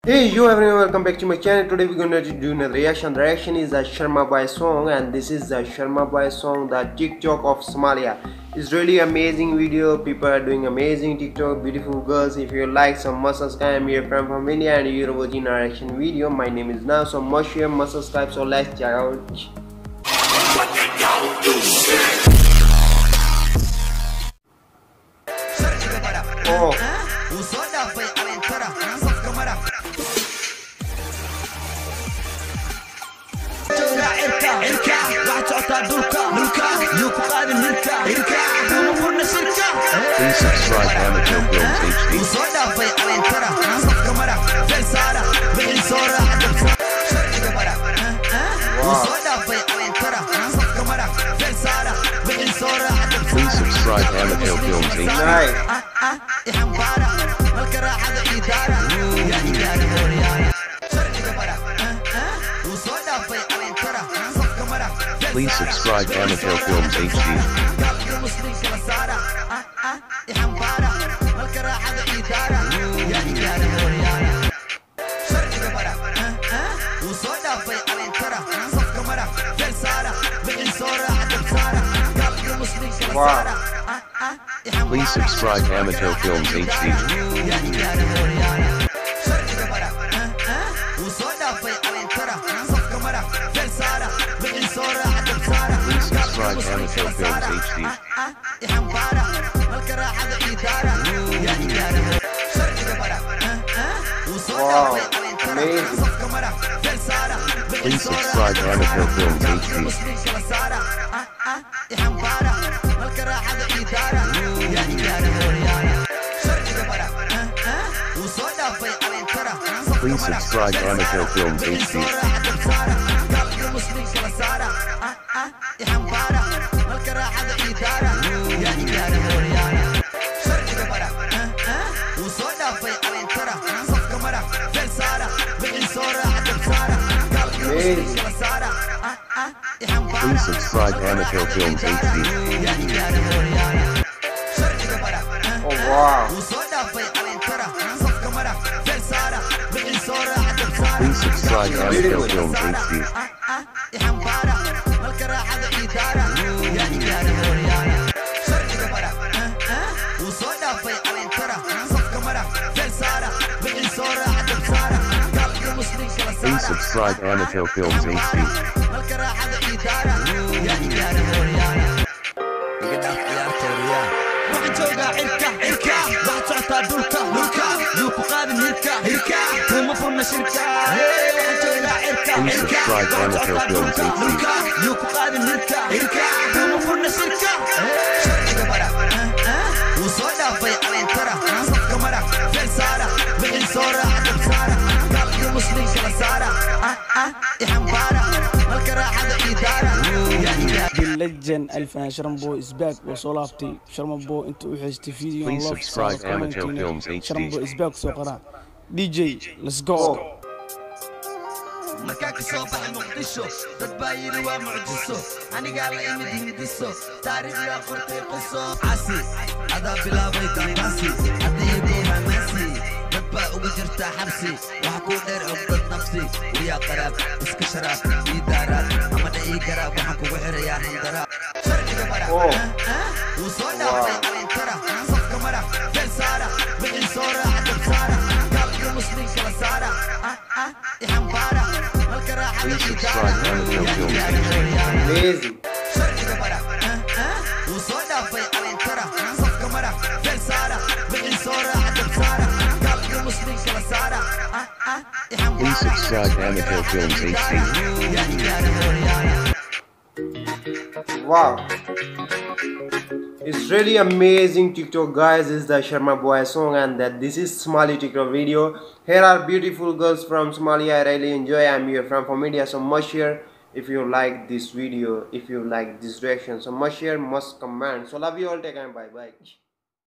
Hey yo everyone, welcome back to my channel. Today we're gonna do another reaction. The reaction is the Sharma Boy song, and this is the Sharma Boy song, the TikTok of Somalia. It's really amazing video. People are doing amazing TikTok, beautiful girls. If you like some must subscribe. I'm your friend from India and you're watching our reaction video. My name is Now, so must share, must subscribe. So let's check out. Oh. Please subscribe Amateur Films HD. Please subscribe Amateur Films HD. Please subscribe Amateur Films HD. Wow. Please subscribe Amateur Films HD. Please subscribe Amateur Films HD. Wow. Amazing. Please subscribe Amateur Films HD. Please subscribe Amateur Films HD. Amazing. Please subscribe Amateur Films HD. Oh wow. Please subscribe Amateur Films HD. Please subscribe Amateur Films HD. Please subscribe Amateur Films The legend Alfan Sharma is back. Was all after Sharma Boy into his video. Please subscribe Amateur Films HD. Sharma is back. So DJ, let's go. markaa ka soo baxay muqdisho dad baa yidhi waa mucjiso anigaa la imid hindiso taariikhyaa qortay qiso casi adaa bilaabay dambaasi haddii goohanaasi dad baa uga jirtaa xabsi waxa kuu dheer cugdad nafsi wiyaa qaraab iska sharaab ii daaraad ama dha'ii garaab waxaan kugu xirayaa handaraab sharciga mara wuu soo dhaafay alintara safka mara beel saara wixii soo raaca dab saara gaalka muslimka la saara ihambara Please subscribe Amateur Films HD. Amazing. Please subscribe Amateur Films HD. Wow. It's really amazing TikTok, guys. This is the Sharma Boy song, and that this is Somali TikTok video. Here are beautiful girls from Somalia. I really enjoy. I'm your friend from India, so much share if you like this video, if you like this reaction. So much share, must comment. So love you all. Take care. Bye bye.